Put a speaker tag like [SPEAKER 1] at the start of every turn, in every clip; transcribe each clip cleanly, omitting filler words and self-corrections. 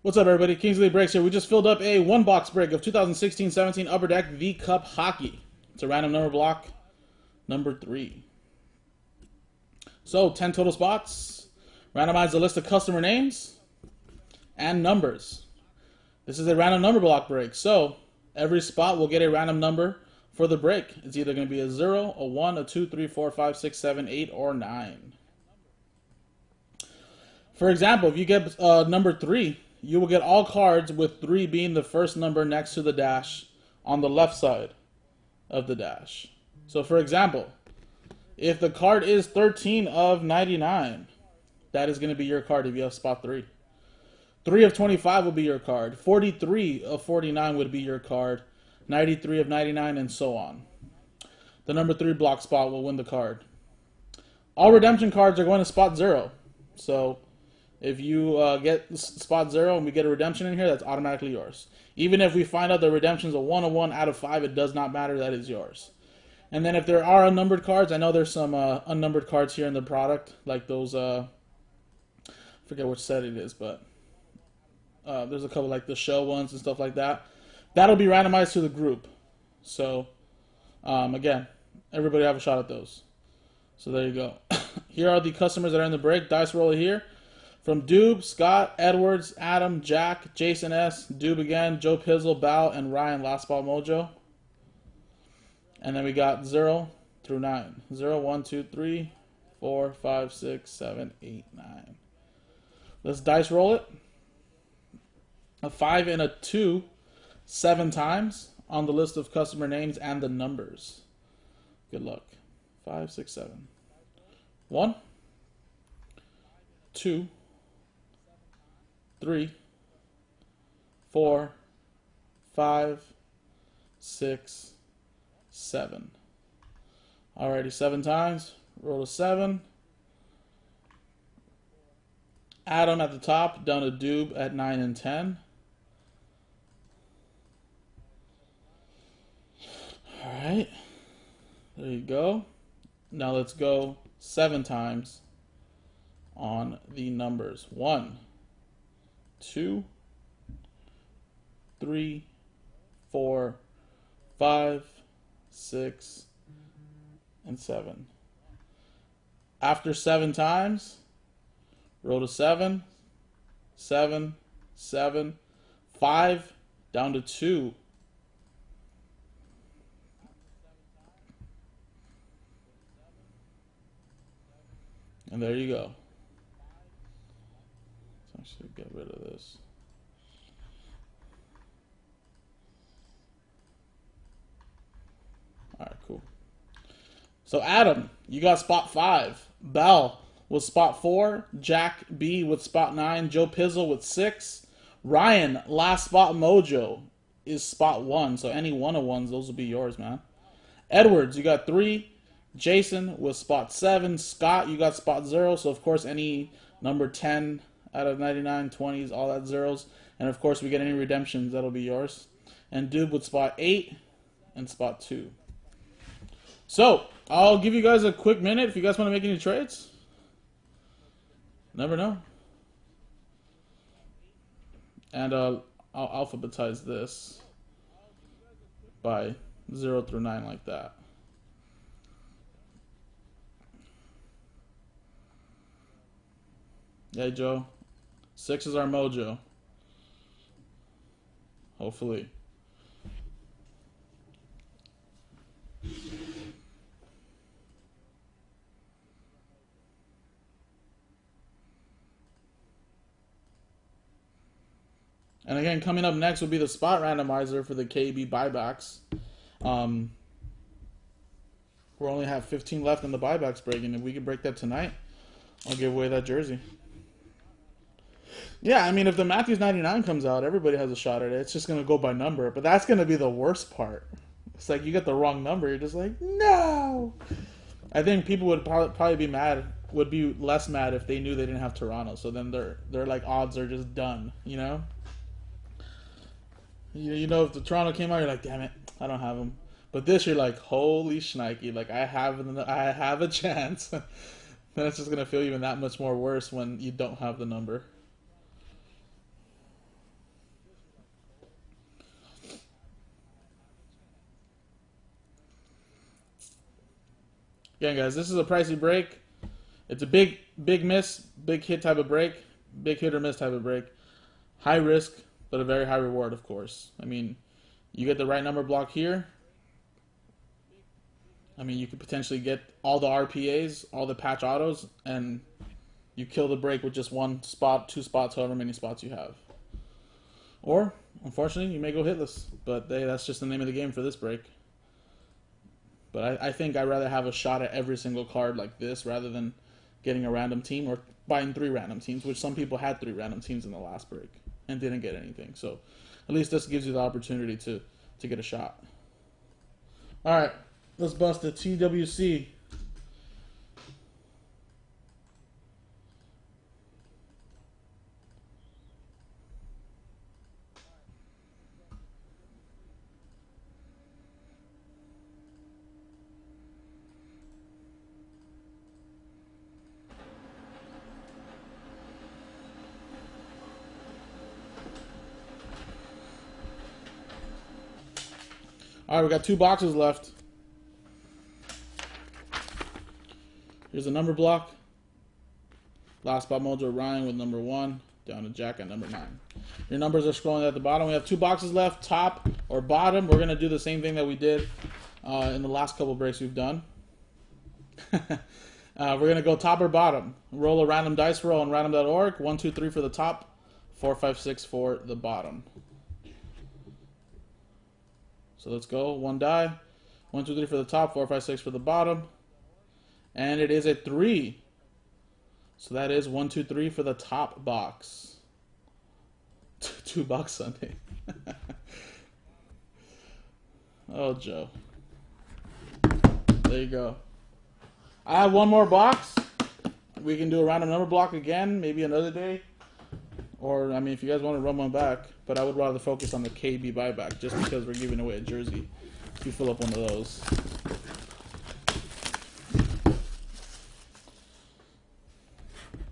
[SPEAKER 1] What's up, everybody? Kingsley Breaks here. We just filled up a one box break of 2016-17 Upper Deck V Cup Hockey. It's a random number block, number 3. So, 10 total spots. Randomize a list of customer names and numbers. This is a random number block break. So, every spot will get a random number for the break. It's either going to be a 0, a 1, a 2, 3, 4, 5, 6, 7, 8, or 9. For example, if you get number 3, you will get all cards with 3 being the first number next to the dash on the left side of the dash. So for example, if the card is 13 of 99, that is going to be your card if you have spot 3. 3 of 25 will be your card. 43 of 49 would be your card. 93 of 99 and so on. The number 3 block spot will win the card. All redemption cards are going to spot 0. So if you get spot 0 and we get a redemption in here, that's automatically yours. Even if we find out the redemption is a 1 out of 5, it does not matter. That is yours. And then if there are unnumbered cards, I know there's some unnumbered cards here in the product, like those, I forget which set it is, but there's a couple like the show ones and stuff like that. That'll be randomized to the group. So, again, everybody have a shot at those. So there you go. Here are the customers that are in the break. Dice roller here. From Doob, Scott, Edwards, Adam, Jack, Jason S., Doob again, Joe Pizzle, Bao, and Ryan, Last Spot Mojo. And then we got 0 through 9. 0, 1, 2, 3, 4, 5, 6, 7, 8, 9. Let's dice roll it. A 5 and a 2, 7 times on the list of customer names and the numbers. Good luck. 5, 6, 7. 1, 2, 3, 4, 5, 6, 7. Alrighty, 7 times. Roll a 7. Adam at the top, down to Doob at 9 and 10. Alright. There you go. Now let's go 7 times on the numbers. 1, 2, 3, 4, 5, 6, and 7. After 7 times, roll to 7, 7, 7, 5, down to 2. And there you go. Let's actually get rid of this. Alright, cool. So Adam, you got spot 5. Bell with spot 4. Jack B with spot 9. Joe Pizzle with 6. Ryan, last spot Mojo, is spot 1. So any one of ones, those will be yours, man. Edwards, you got 3. Jason with spot 7. Scott, you got spot 0. So of course any number 10 out of 99, 20s, all that zeros. And of course we get any redemptions, that'll be yours. And Doob with spot 8 and spot 2. So, I'll give you guys a quick minute if you guys want to make any trades. Never know. And I'll alphabetize this by 0 through 9 like that. Hey, Joe. 6 is our mojo. Hopefully. And again, coming up next will be the spot randomizer for the KB buybacks. We only have 15 left in the buybacks break, and if we can break that tonight, I'll give away that jersey. Yeah, I mean, if the Matthews 99 comes out, everybody has a shot at it. It's just going to go by number, but that's going to be the worst part. It's like you get the wrong number, you're just like, no! I think people would probably be mad, would be less mad if they knew they didn't have Toronto, so then their like odds are just done, you know? You know, if the Toronto came out, you're like, damn it, I don't have them. But this, you're like, holy shnikey, like I have a chance. Then it's just gonna feel even that much more worse when you don't have the number. Again, guys, this is a pricey break. It's a big miss, big hit type of break, big hit or miss type of break. High risk, but a very high reward, of course. I mean, you get the right number block here. I mean, you could potentially get all the RPAs, all the patch autos, and you kill the break with just one spot, 2 spots, however many spots you have. Or, unfortunately, you may go hitless. But hey, that's just the name of the game for this break. But I think I'd rather have a shot at every single card like this rather than getting a random team or buying 3 random teams, which some people had 3 random teams in the last break and didn't get anything. So at least this gives you the opportunity to get a shot. All right, let's bust the TWC. All right, we got 2 boxes left. Here's a number block. Last spot mojo Ryan with number 1, down to Jack at number 9. Your numbers are scrolling at the bottom. We have 2 boxes left, top or bottom. We're going to do the same thing that we did in the last couple breaks we've done. We're going to go top or bottom. Roll a random dice roll on random.org. 1, 2, 3 for the top, 4, 5, 6 for the bottom. So let's go. 1 die. 1, 2, 3 for the top, 4, 5, 6 for the bottom. And it is a 3. So that is 1, 2, 3 for the top box. 2 box Sunday. Oh, Joe. There you go. I have 1 more box. We can do a random number block again, maybe another day. Or, I mean, if you guys want to run one back. But I would rather focus on the KB buyback just because we're giving away a jersey if you fill up one of those.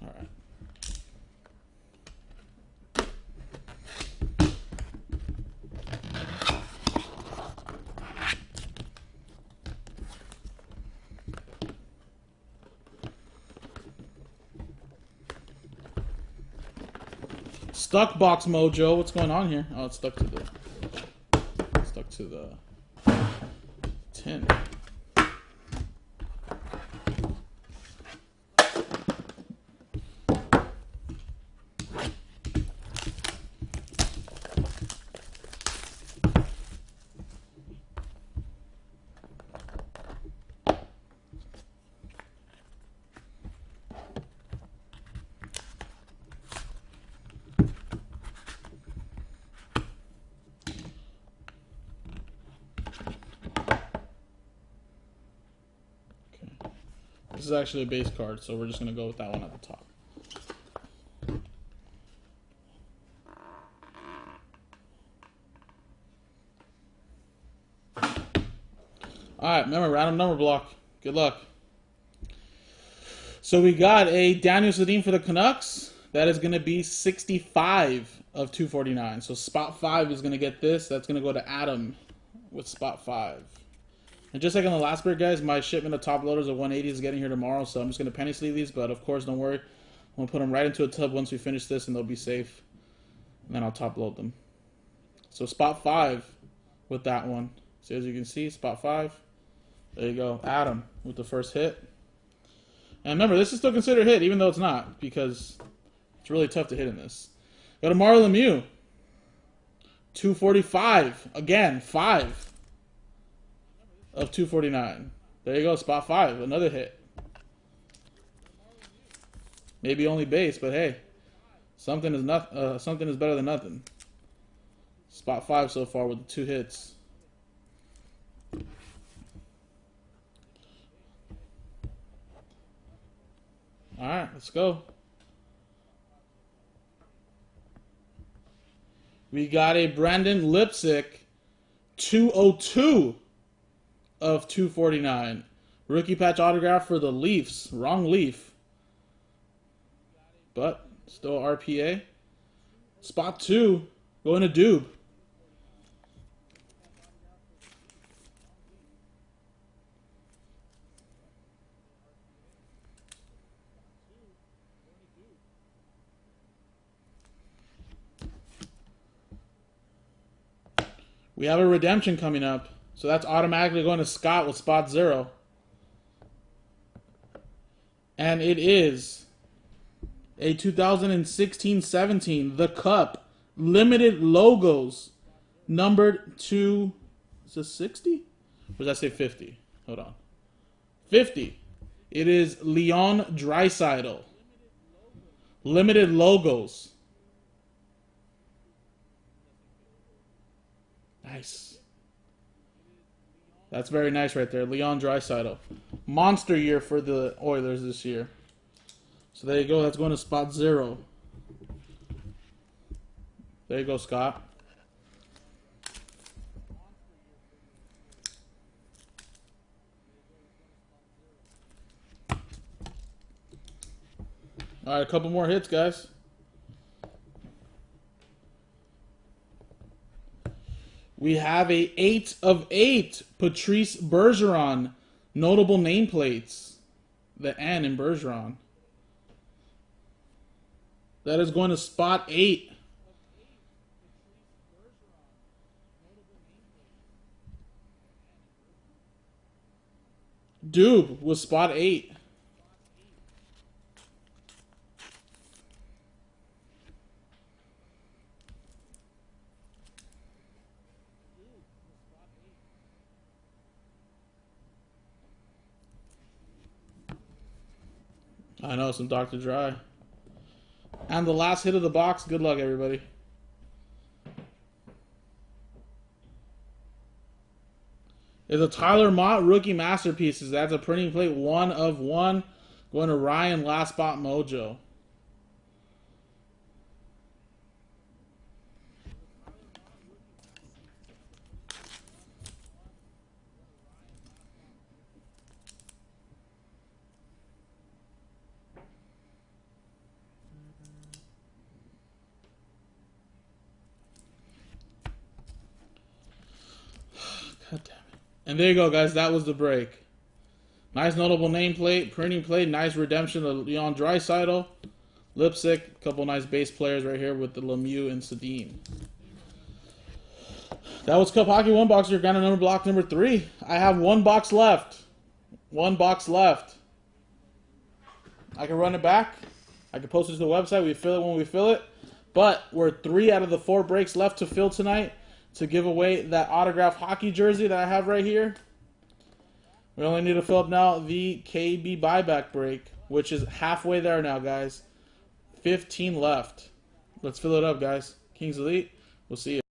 [SPEAKER 1] All right. Stuck box mojo. What's going on here? Oh, it's stuck to the tin. This is actually a base card, so we're just going to go with that one at the top. Alright, remember, random number block. Good luck. So we got a Daniel Sedin for the Canucks. That is going to be 65 of 249. So spot 5 is going to get this. That's going to go to Adam with spot 5. And just like on the last break, guys, my shipment of top loaders of 180 is getting here tomorrow, so I'm just going to penny sleeve these, but of course, don't worry. I'm going to put them right into a tub once we finish this, and they'll be safe. And then I'll top load them. So spot 5 with that one. So as you can see, spot 5. There you go. Adam with the first hit. And remember, this is still considered a hit, even though it's not, because it's really tough to hit in this. Go to Mario Lemieux. 245. Again, 5. Of 249. There you go, spot 5, another hit. Maybe only base, but hey, something is better than nothing. Spot 5 so far with the 2 hits. All right, let's go. We got a Brandon Lipsick 202. Of 249. Rookie patch autograph for the Leafs. Wrong Leaf. But still RPA. Spot 2. Going to Doob. We have a redemption coming up. So that's automatically going to Scott with spot 0. And it is a 2016-17 The Cup limited logos numbered to, is this 60? Or did I say 50? Hold on. 50. It is Leon Draisaitl. Limited logos. Nice. That's very nice right there. Leon Draisaitl. Monster year for the Oilers this year. So there you go. That's going to spot 0. There you go, Scott. All right, a couple more hits, guys. We have a 8 of 8 Patrice Bergeron notable nameplates. The N in Bergeron. That is going to spot 8. Dube was spot 8. I know, some Dr. Dry. And the last hit of the box. Good luck, everybody. It's a Tyler Mott rookie masterpieces. That's a printing plate 1 of 1. Going to Ryan Last Spot Mojo. God damn it. And there you go, guys. That was the break. Nice notable nameplate, printing plate, nice redemption of Leon Draisaitl. Lipstick, couple nice base players right here with the Lemieux and Sedin. That was Cup Hockey 1 Boxer, Ghana number block number 3. I have 1 box left. 1 box left. I can run it back. I can post it to the website. We fill it when we fill it. But we're 3 out of the 4 breaks left to fill tonight to give away that autographed hockey jersey that I have right here. We only need to fill up now the KB buyback break, which is halfway there now, guys. 15 left. Let's fill it up, guys. Kings Elite, we'll see you.